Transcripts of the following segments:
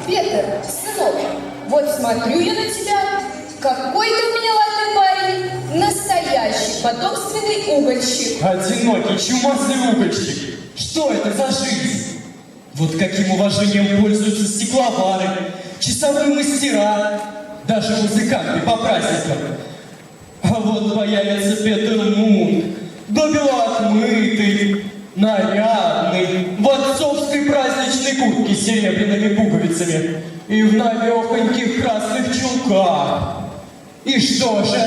Петр, сынок, вот смотрю я на тебя. Какой ты у меня ладный парень. Настоящий потомственный угольщик. Одинокий, чумазый угольщик. Что это за жизнь? Вот каким уважением пользуются стекловары, часовые мастера, даже музыканты по праздникам. А вот появится Петр Мунк, добело отмытый, нарядный, в отцовской праздничной куртке с серебряными пуговицами и в навехоньких красных чулках. И что же,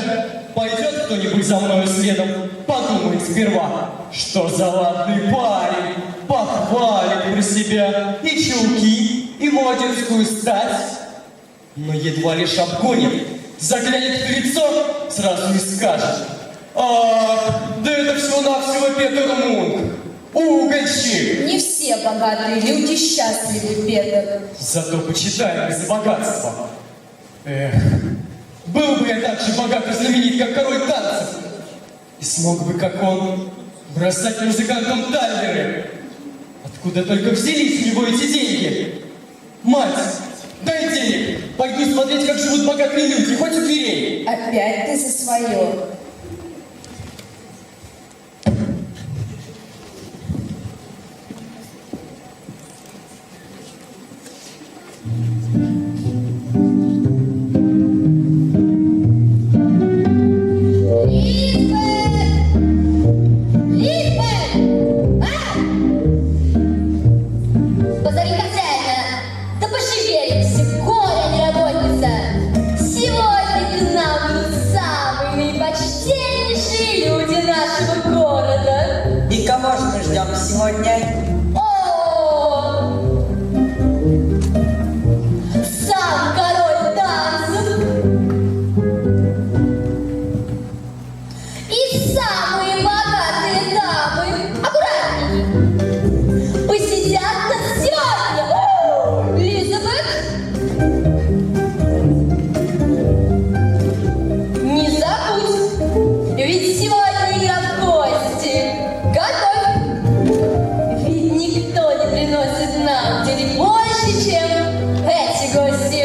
пойдет кто-нибудь за мною следом, подумает сперва, что за ладный парень, похвалит про себя и чулки, и молодецкую стать, но едва лишь обгонит, заглянет в лицо, сразу и скажет: «Ах, да это всего-навсего Петр Мунк, угольщик!» Не все богатые люди счастливы, Петр. Зато почитаем из-за богатства. Эх, был бы я так же богат и знаменит, как король танцев, и смог бы, как он, бросать музыкантам таллеры. Откуда только взялись у него эти деньги? Мать, дай денег, пойду смотреть, как живут богатые люди, хоть у дверей. Опять ты за свое. Сегодня. О! Сам король танцев и самые богатые дамы, аккуратней, посидят нас сегодня. Элизабет, не забудь, ведь сегодня игра в гости. Готовь. Приносит нам денег больше, чем эти гости.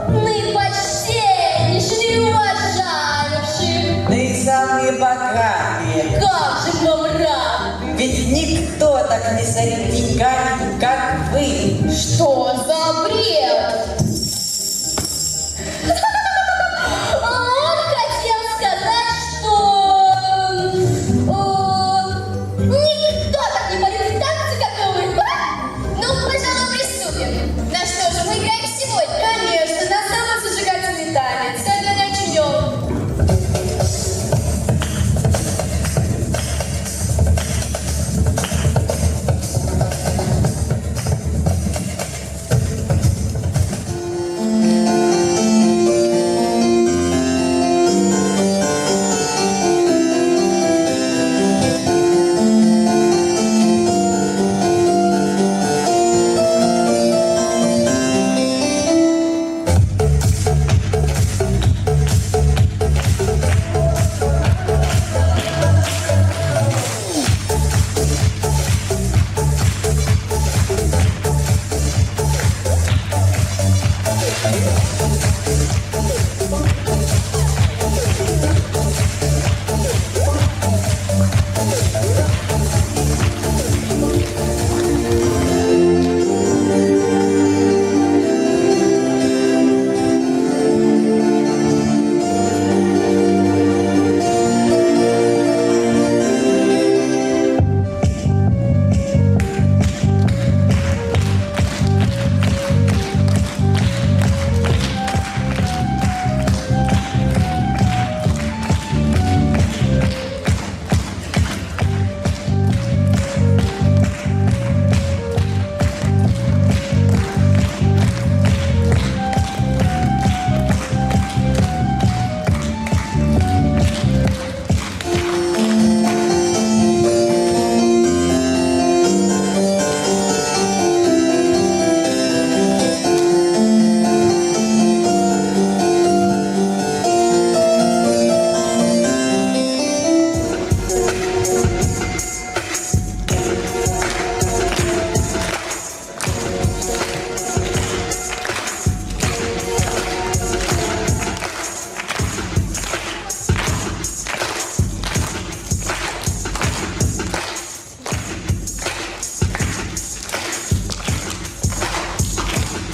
Наипочтеннейшие, уважаемшие. Да и самые богатые. Как же вам рад. Ведь никто так не сорит деньгами, как вы. Что за бред? Он хотел сказать, что никто так не полюбит танцы, как вы. Ну, пожалуй, приступим. На что же мы играем сегодня? Конечно, на самый зажигательный танец. Тогда начнем.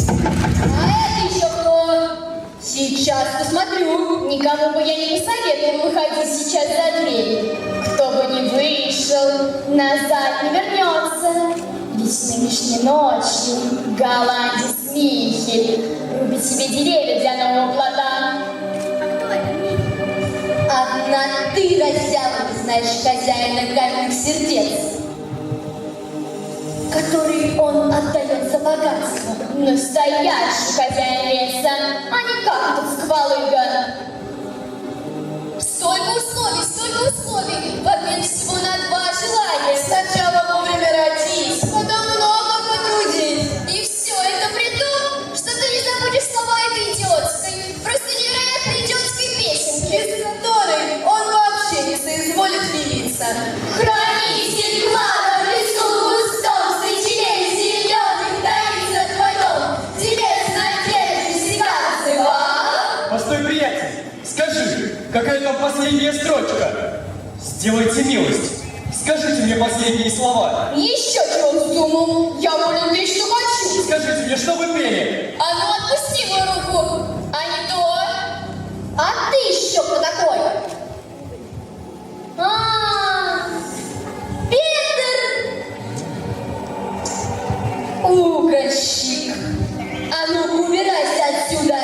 А это еще кто? Сейчас посмотрю. Никому бы я не посоветовала выходить сейчас за дверь. Кто бы не вышел, назад не вернется. Ведь нынешней ночью голландец Михель рубит себе деревья для нового плода. Одна ты, раззява, не знаешь хозяина каменных сердец, который он отдает за богатство. Настоящий хозяин леса, а не как тут сквалыга. Столько условий, в обмен всего на 2 желания. Сначала вовремя родить, потом много потрудить. И все это при том, что ты не забудешь слова этой идиотской, просто невероятно идиотской песенки, без которой он вообще не соизволит явиться. Хранитель клада в лесу густом, сочинение зеленых таится твоем. Телец надежды себя называл. Постой, приятель, скажи, какая там последняя строчка? Сделайте милость, скажите мне последние слова. Еще чего вздумал? Я волен петь, что хочу. Скажите мне, что вы пели? А ну отпусти мою руку, а не то. А ты еще кто такой? Петр! Угольщик! А ну убирайся отсюда!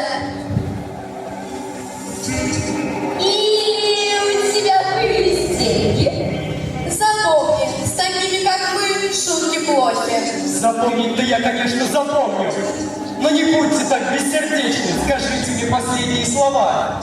Или у тебя появились деньги? Запомни, с такими, как мы, шутки плохи. Запомнить-то я, конечно, запомню. Но не будьте так бессердечны, скажите мне последние слова.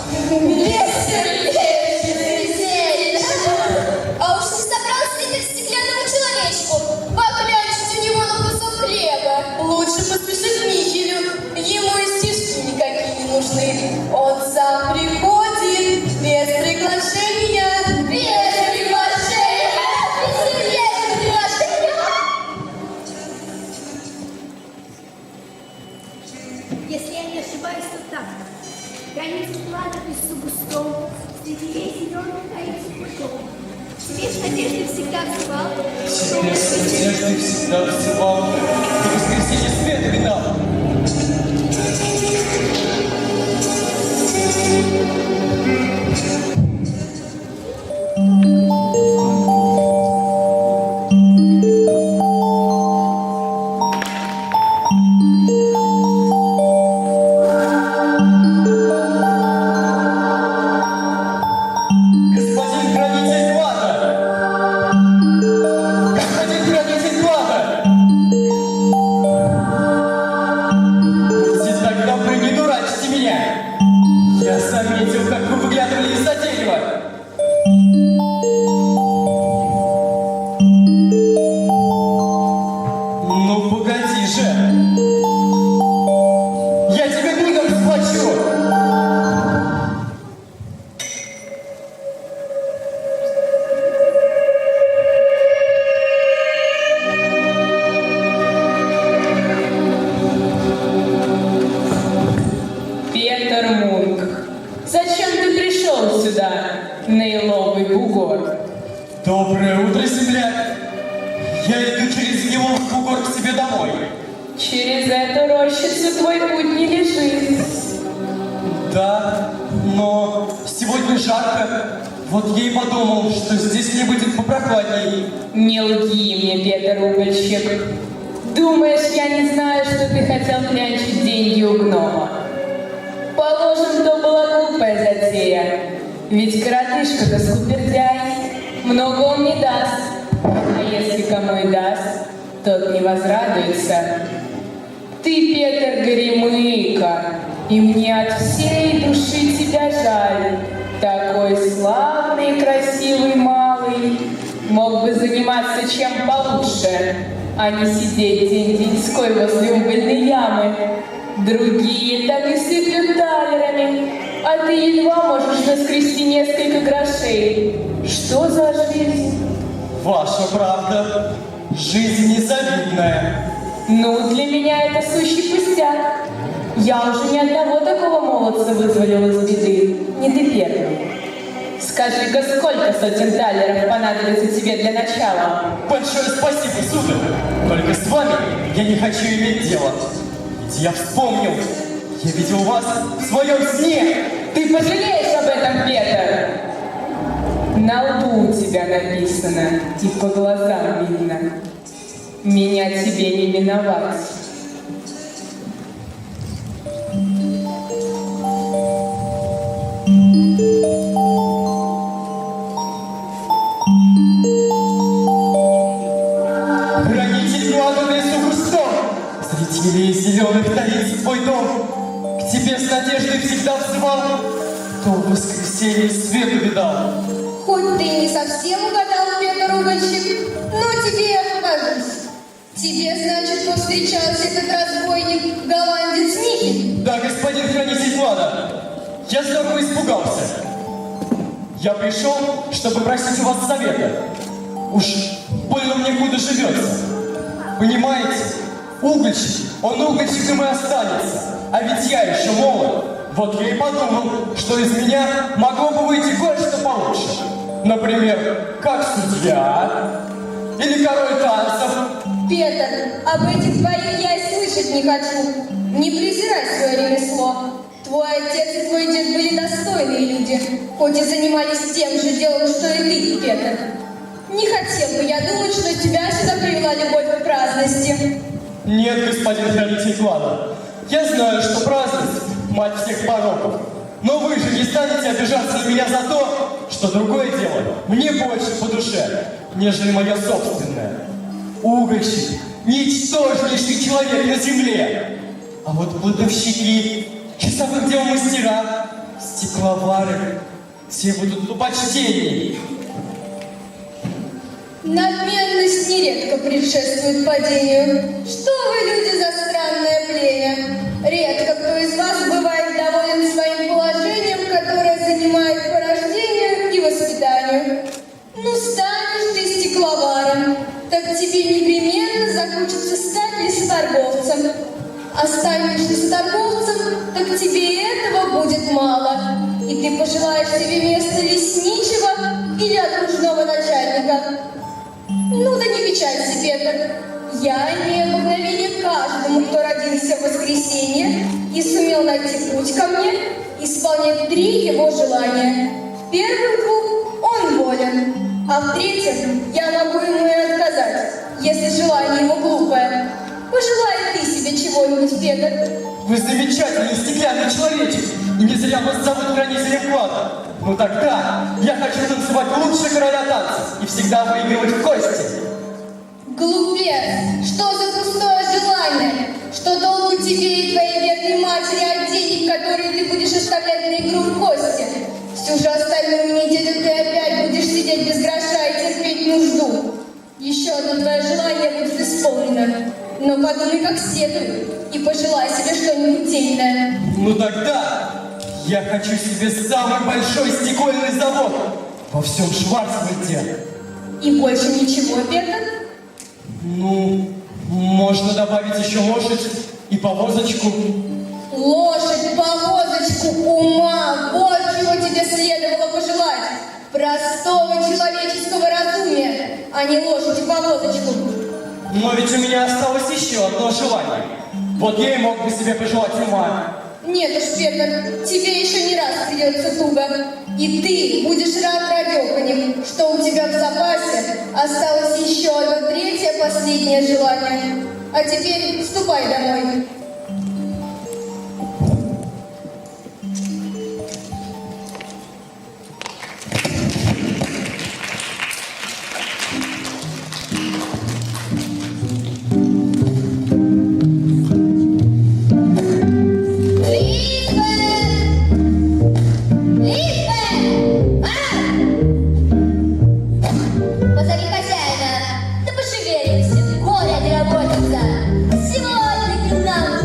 А уж не собрался ли ты к стеклянному человечку поклянчить у него на кусок хлеба? Лучше поспеши к Михелю, ему и стишки никакие не нужны. Он сам приходит без приглашения. Без приглашения! Без приглашения! Если я не ошибаюсь, то так. Граница плана в лесу густом, среди деревьев зеленых таится путем. Тебе с надеждой всегда взывал, Тебе с надеждой всегда взывал, до воскресенья свет видал. Господин хранитель клада! Господин хранитель клада! Будьте так добры, не дурачьте меня! Я заметил, как вы выглядывали из-за дерева! Ну, погоди же! Я тебе мигом схвачу! Петр Мунк, зачем ты пришел сюда, на еловый бугор? Доброе утро, земляк! Я иду через Еловый бугор к себе домой. Через эту рощицу твой путь не лежит. Да, но сегодня жарко. Вот я и подумал, что здесь мне будет попрохладней. Не лги мне, Петр Угольщик. Думаешь, я не знаю, что ты хотел клянчить деньги у гнома? Положим, то была глупая затея. Ведь коротышка-то скупердяй, много он не даст. А если кому и даст, тот не возрадуется. Ты, Петр, горемыка, и мне от всей души тебя жаль. Такой славный и красивый малый, мог бы заниматься чем получше, а не сидеть день-деньской возле угольной ямы. Другие так и сыплют талерами, а ты едва можешь наскрести несколько грошей. Что за жизнь? Ваша правда, жизнь незавидная. Ну, для меня это сущий пустяк. Я уже ни одного такого молодца вызволила из беды. Не ты первый. Скажи-ка, сколько сотен талеров понадобится тебе для начала? Большое спасибо, сударь. Только с вами я не хочу иметь дело. я вспомнил. Я видел вас в своем сне. Ты пожалеешь об этом, Петр. На лбу у тебя написано, и по глазам видно. Меня тебе не миновать. Хранитель клада в лесу густом, среди елей зеленых таится твой дом. К тебе с надеждой всегда взывал, кто в воскресенье свету видал. Хоть ты и не совсем угадал, Петр Угольщик, но тебе я покажусь. Тебе, значит, повстречался этот разбойник, голландец Никин? Да, господин хранитель клада, я здорово испугался. Я пришел, чтобы просить у вас совета. Уж больно мне куда живется. Понимаете, угольщик, он угольщиком и останется. А ведь я еще молод. Вот я и подумал, что из меня могло бы выйти кое-что получше. Например, как судья или король танцев. Петр, об этих двоих я и слышать не хочу. Не презирай свое ремесло. Твой отец и твой дед были достойные люди, хоть и занимались тем же делом, что и ты, Петр. Не хотел бы я думать, что тебя сюда привела любовь к праздности. Нет, господин хранитель клада, я знаю, что праздность – мать всех пороков. Но вы же не станете обижаться на меня за то, что другое дело мне больше по душе, нежели мое собственное. Угольщик – ничтожнейший человек на земле. А вот кладовщики, часовых дел мастера, стекловары – все будут на почтении. Надменность нередко предшествует падению. Что вы, люди, за странное племя? Редко кто из вас бывает доволен своим положением, которое занимает по рождению и воспитанию. Ну, станешь ты стекловаром, так тебе непременно захочется стать лесоторговцем. А станешь лесоторговцем, так тебе этого будет мало. И ты пожелаешь себе место лесничего или окружного начальника. Ну да не печалься, Петр. Я имею обыкновение каждому, кто родился в воскресенье и сумел найти путь ко мне, исполнять 3 его желания. В первых 2 он волен, а в третьем я могу ему и отказать, если желание его глупое. Пожелай ты себе чего-нибудь, Петр. Вы замечательный стеклянный человечек, и не зря вас зовут хранителем клада. Ну тогда я хочу танцевать лучше короля танцев и всегда выигрывать в кости. Глупец, что за пустое желание? Что толку тебе и твоей бедной матери от денег, которые ты будешь оставлять на игру в кости? Всю же остальную неделю ты опять будешь сидеть без гроша и терпеть нужду. Еще одно твое желание будет исполнено. Но подумай как следует и пожелай себе что-нибудь дельное. Ну тогда я хочу себе самый большой стекольный завод во всем Шварцвальде. И больше ничего, Петр? Ну, можно добавить еще лошадь и повозочку. Лошадь, повозочку, ума, вот чего тебе следовало пожелать. Простого человеческого разумия, а не лошадь и повозочку. Но ведь у меня осталось еще одно желание. Вот я и мог бы себе пожелать ума. Нет уж, Петр, тебе еще не раз придется туго. И ты будешь рад радеханем, что у тебя в запасе осталось еще одно 3-е последнее желание. А теперь ступай домой. Позови хозяина, да пошевелимся, горе не работается. Сегодня к нам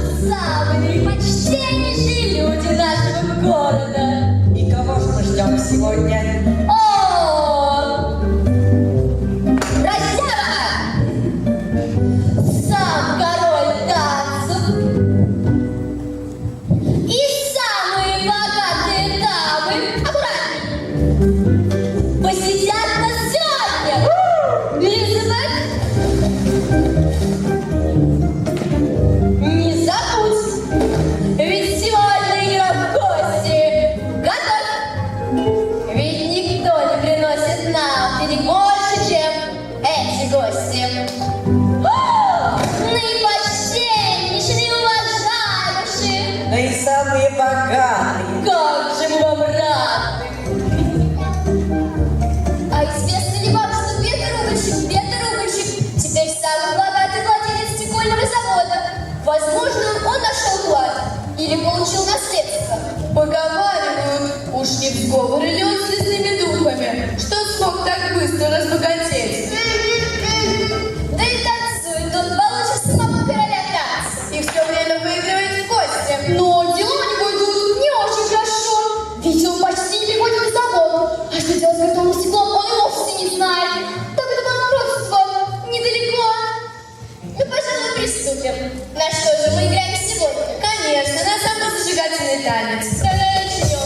или получил наследство. Поговаривают, уж не в сговоре ли он с лесными духами, что смог так быстро разбогатеть. Да и танцует он 2 лучших самого короля танца. И все время выигрывает в кости. Но дела у него идут не очень хорошо. Ведь он почти не приходит на завод. А что делать с готовым стеклом, он и вовсе не знает. Так это банкротство недалеко. Ну, пожалуй, приступим. На что же мы играем сегодня? Конечно, на самый зажигательный танец. Тогда начнем.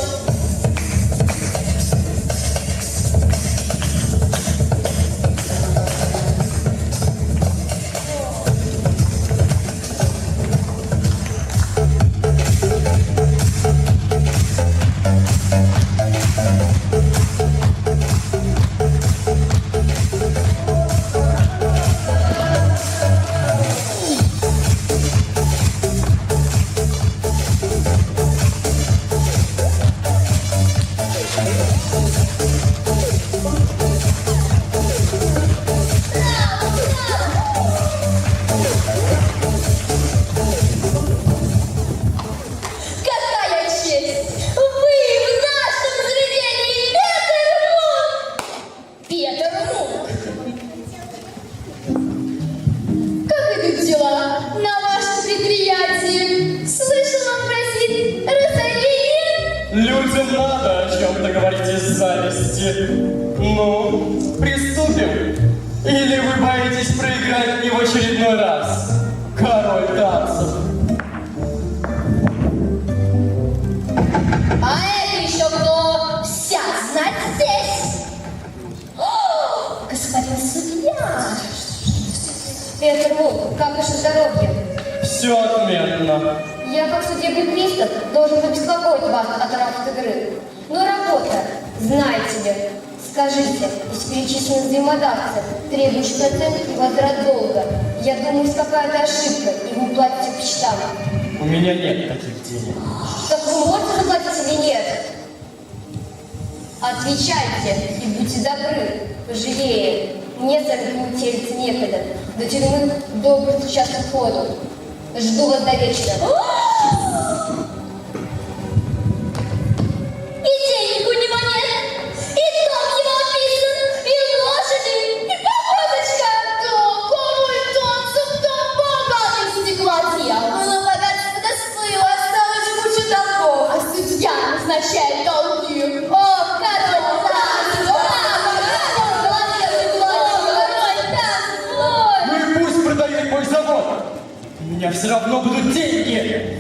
Какая честь! Вы в нашем заведении Петр Мук! Как идут дела на вашем предприятии? Слышал, вам грозит разорение? Людям надо о чем-то говорить из зависти. Ну, приступим. Или вы боитесь проиграть мне в очередной раз? Король танцев. А это еще кто? Вся знать здесь! О, господин судья! Петр Мук, как ваше здоровье? Все отменно. Я, как судебный пристав, должен побеспокоить вас от работы игры. Но работа, знаете ли, скажите, из перечисленных взаимодавцев, требующих оценки и возврат долга, я думаю, есть какая-то ошибка, и вы платите по счетам. У меня нет таких денег. Так вы можете заплатить или нет? Отвечайте и будьте добры, пожалее. Мне самим телиться некогда. До тюрьмы добрый час уходу. Жду вас до вечера. И денег у него нет, и дом его описан, и лошади, и повозочка. Да, король танцев, да, богатый стеклодел. Но богатство дослыло, осталось куча долгов. А судья назначает долги. Ох, король танцев, Ну и пусть продают мой завод. У меня все равно будут деньги.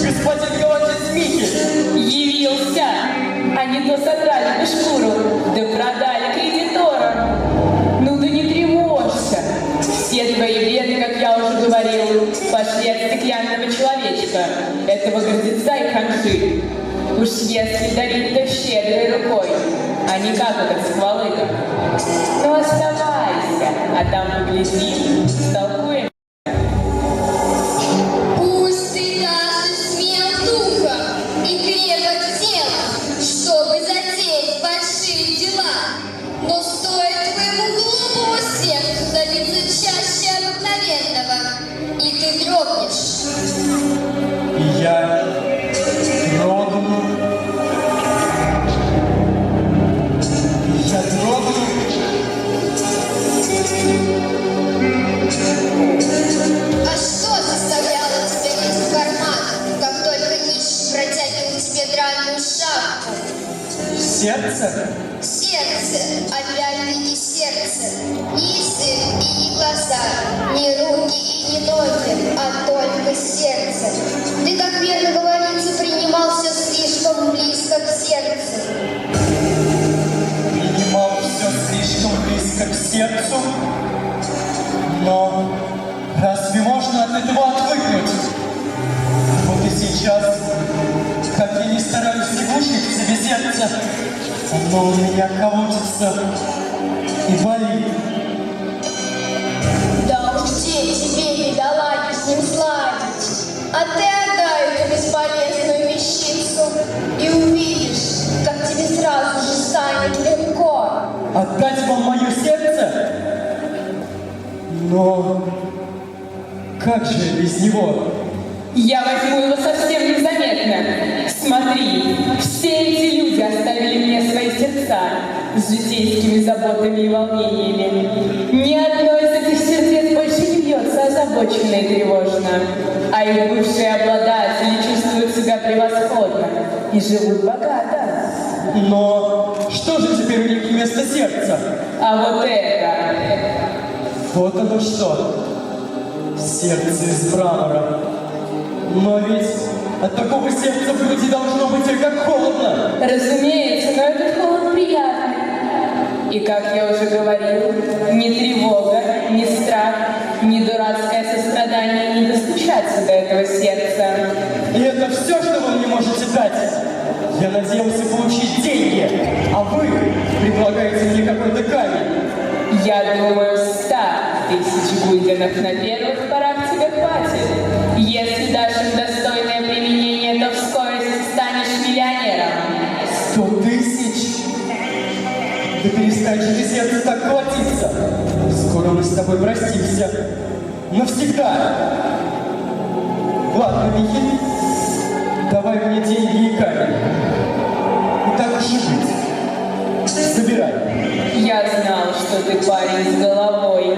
Господин Галатец Михи, Явился, а не то содрали бы шкуру, да продали кредиторам. Ну да не тревожься. Все твои беды, как я уже говорил, пошли от стеклянного человечка, этого гордеца и ханжи. Уж если дарить, то щедрой рукой, а не как этот сквалыга. Ну оставайся, а там поглядим, столкуем. Пусть ты даже смел духом и крепок телом, чтобы затеять большие дела, но стоит твоему глупому сердцу забиться чаще обыкновенного, и ты дрогнешь. я дрогну. Я дрогну. А что заставляло тебя лезть в карман, как только нищий протягивал тебе драную шапку? Сердце? Сердце, опять-таки сердце, ни язык и ни глаза, ни руки и ни ноги, а только сердце. Ты, как верно говорится, принимал все слишком близко к сердцу. Принимал все слишком близко к сердцу. Но разве можно от этого отвыкнуть? сейчас, как я не стараюсь заглушить в себе сердце, оно у меня колотится и болит. Да уж где тебе, бедолаги, с ним сладить? А ты отдай эту бесполезную вещицу и увидишь, как тебе сразу же станет легко. Отдать вам мое сердце? Но как же без него? Я возьму его совсем незаметно. Смотри, все эти люди оставили мне свои сердца с житейскими заботами и волнениями. Ни одно из этих сердец больше не бьется озабоченно и тревожно, а их бывшие обладатели чувствуют себя превосходно и живут богато. Но что же теперь у них вместо сердца? А вот это... Вот оно что. Сердце из мрамора. Но ведь от такого сердца в груди должно быть ой как холодно. Разумеется, но этот холод приятный. И, как я уже говорил, ни тревога, ни страх, ни дурацкое сострадание не достучатся до этого сердца. И это все, что вы мне можете дать. Я надеялся получить деньги, а вы предлагаете мне какой-то камень. Я думаю, 100 000 гульденов на первых порах тебе хватит. Если дашь им достойное применение, то вскоре станешь миллионером. 100 000? Да перестань же ты сердце так колотиться. Скоро мы с тобой простимся. Навсегда. Ладно, Михель, давай мне деньги и камень. И так уж и быть. Забирай. Я знал, что ты парень с головой.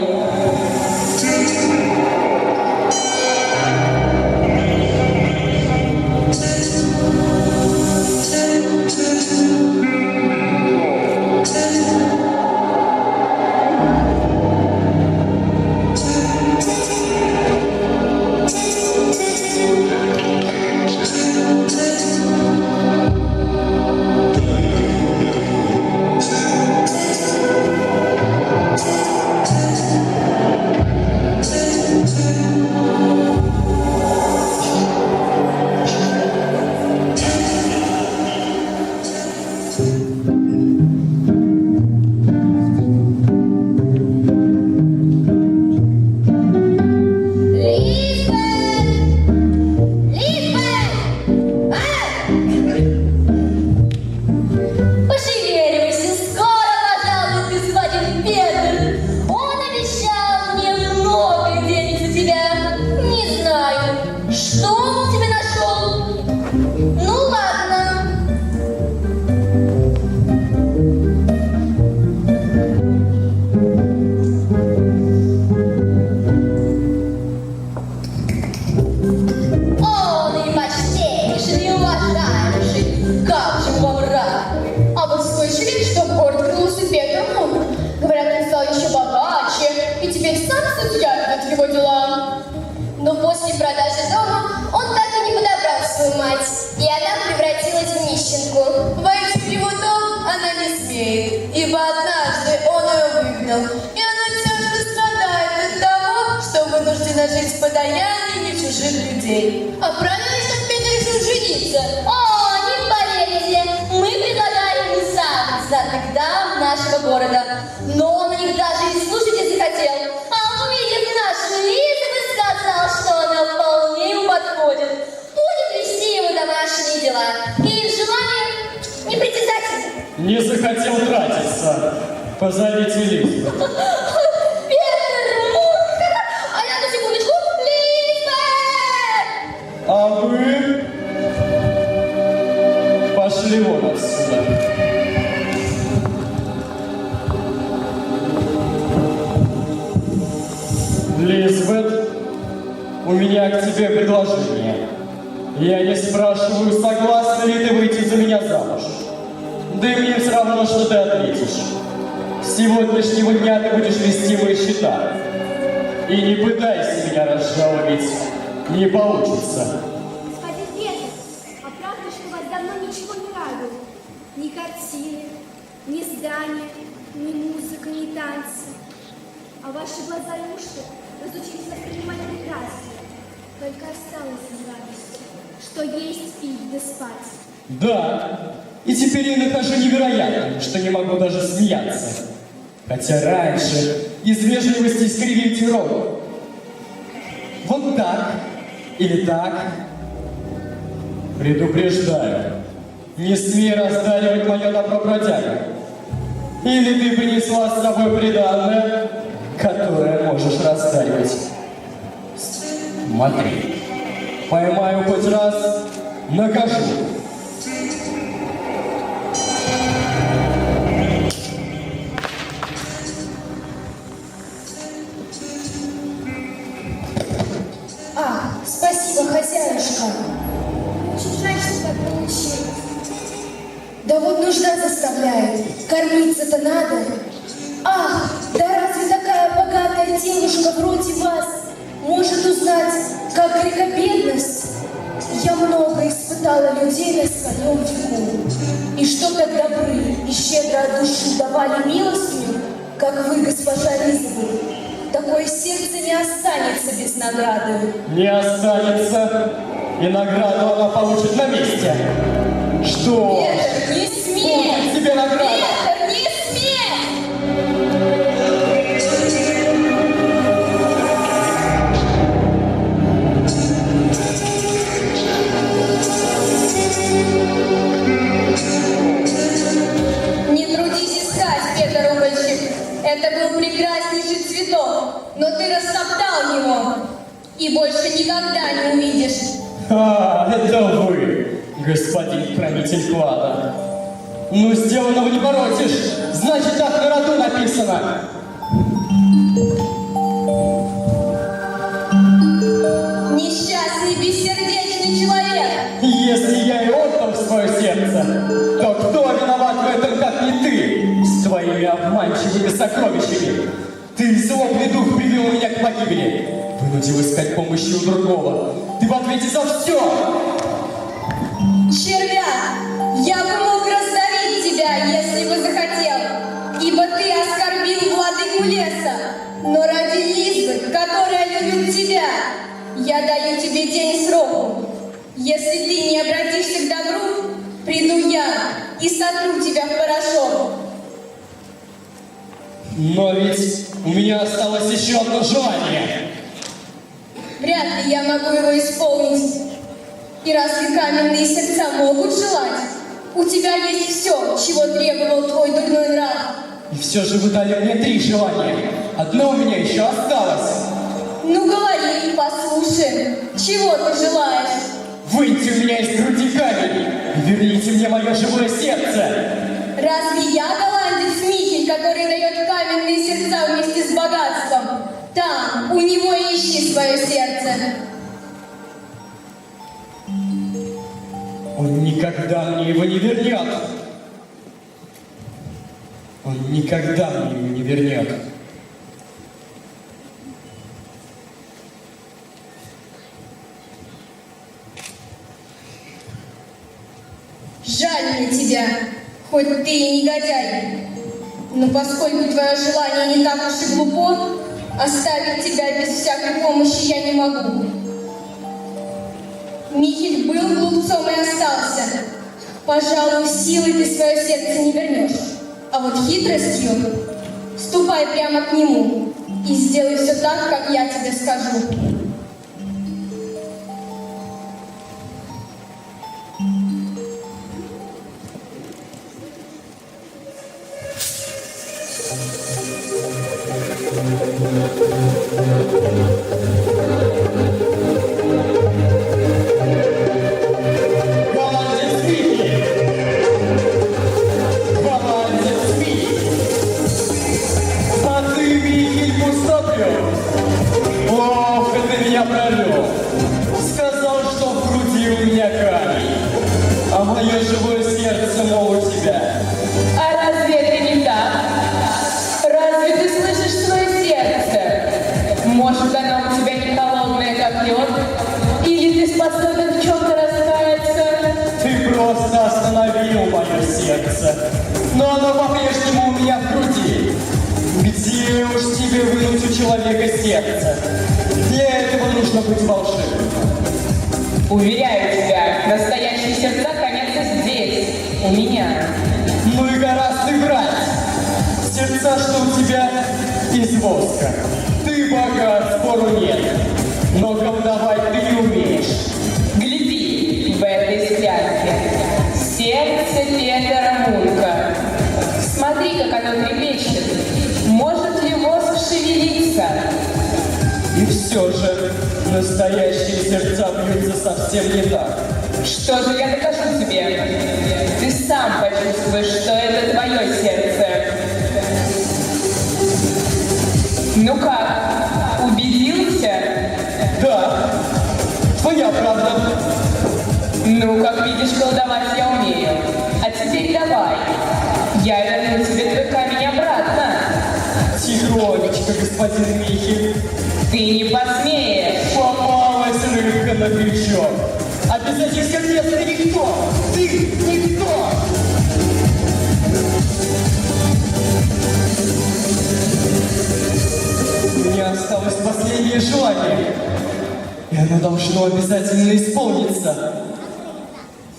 Не захотел тратиться. Позовите Лизбет. А я на секундочку. Лизбет! А вы пошли вон отсюда. Лизбет, у меня к тебе предложение. Я не спрашиваю, согласна ли ты выйти за меня замуж. Да и мне все равно, что ты ответишь. С сегодняшнего дня ты будешь вести мои счета. И не пытайся меня разжалобить. Не получится. Господин Петр, а правда, что вас давно ничего не радует? Ни картины, ни здания, ни музыка, ни танцы. А ваши глаза и уши разучились воспринимать прекрасно. Только осталось из радости, что есть, пить да спать. Да, и теперь я нахожу невероятным, что не могу даже смеяться. Хотя раньше из вежливости искривить рот. Вот так или так. Предупреждаю, не смей раздаривать мое добро бродяга. Или ты принесла с собой приданное, которое можешь раздаривать. Смотри, поймаю хоть раз, накажу. Спасибо, хозяюшка. Очень жаль, что так получилось. Да вот нужда заставляет. Кормиться-то надо. Ах, да разве такая богатая девушка вроде вас может узнать, как велика бедность? Я много испытала людей на своем веку. И что так добры и щедро от души давали милостыню, как вы, госпожа Лизабет, такое сердце не останется без награды. Не останется, и награду она получит на месте. Что? Петр, не смей! Будет тебе награда! Петр, не смей! Не трудись искать, Петр Угольщик. Это был прекраснейший цветок, но ты растоптал его. И больше никогда не увидишь. Это вы, господин хранитель клада. Ну, сделанного не воротишь, значит, так на роду написано. Несчастный, бессердечный человек. Если я и отдал свое сердце, то кто виноват в этом, как не ты, с твоими обманчивыми сокровищами? Ты, злобный дух, привел меня к погибели, вынудил искать помощи у другого. Ты в ответе за все! Червяк, я бы мог раздавить тебя, если бы захотел, ибо ты оскорбил владыку леса. Но ради Лизы, которая любит тебя, я даю тебе день сроку. Если ты не обратишься к добру, приду я и сотру тебя в порошок. Но ведь у меня осталось еще одно желание. Вряд ли я могу его исполнить. И разве каменные сердца могут желать? У тебя есть все, чего требовал твой дурной нрав. И все же вы дали мне 3 желания. Одно у меня еще осталось. Ну говори, послушай, чего ты желаешь? Выньте у меня из груди камень и верните мне мое живое сердце. Разве я голландец Михель, который дает каменные сердца вместе с богатством? Там, у него ищи свое сердце. Он никогда мне его не вернет. Он никогда мне его не вернет. Жаль мне тебя, хоть ты и негодяй. Но поскольку твое желание не так уж и глупо, оставить тебя без всякой помощи я не могу. Михель был глупцом и остался. Пожалуй, силой ты свое сердце не вернешь. А вот хитростью ступай прямо к нему и сделай все так, как я тебе скажу. Голландец Михель! Голландец Михель! А ты, Михель, пустоплёв! Плохо ты меня провел! Сказал, что в груди у меня камень, а мое живое сердце, мол, у тебя. А разве это не так? Разве ты слышишь свое сердце? Может, оно у тебя не холодное, как лед? Или ты способен в чем-то раскаяться? Ты просто остановил мое сердце, но оно по-прежнему у меня в груди. Где уж тебе вынуть у человека сердце? Для этого нужно быть волшебным. Уверяю тебя, настоящие сердца хранятся здесь, у меня. Ну и гораздо ты врать. Сердца, что у тебя из воска. Ты богат, спору нет. Но колдовать ты не умеешь. Гляди в этой склянке. Сердце Петера Мунка. Смотри, как оно трепещет. Может ли воск шевелиться? И все же настоящие сердца бьются совсем не так. Что же я докажу тебе? Ты сам почувствуешь, что это твое сердце. Ну как, убедился? Да, твоя правда. Ну, как видишь, колдовать я умею. А теперь давай. Я верну тебе твой камень обратно. Тихонечко, господин Михи. Ты не посмеешь. Попалась рыбка на крючок. А без этих сердец ты никто. Ты никто. У меня осталось последнее желание. И оно должно обязательно исполниться.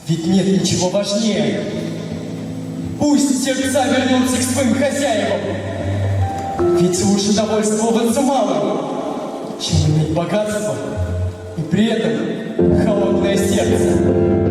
Ведь нет ничего важнее. Пусть сердца вернутся к своим хозяевам. Ведь лучше довольствоваться малым, чем иметь богатство и при этом холодное сердце.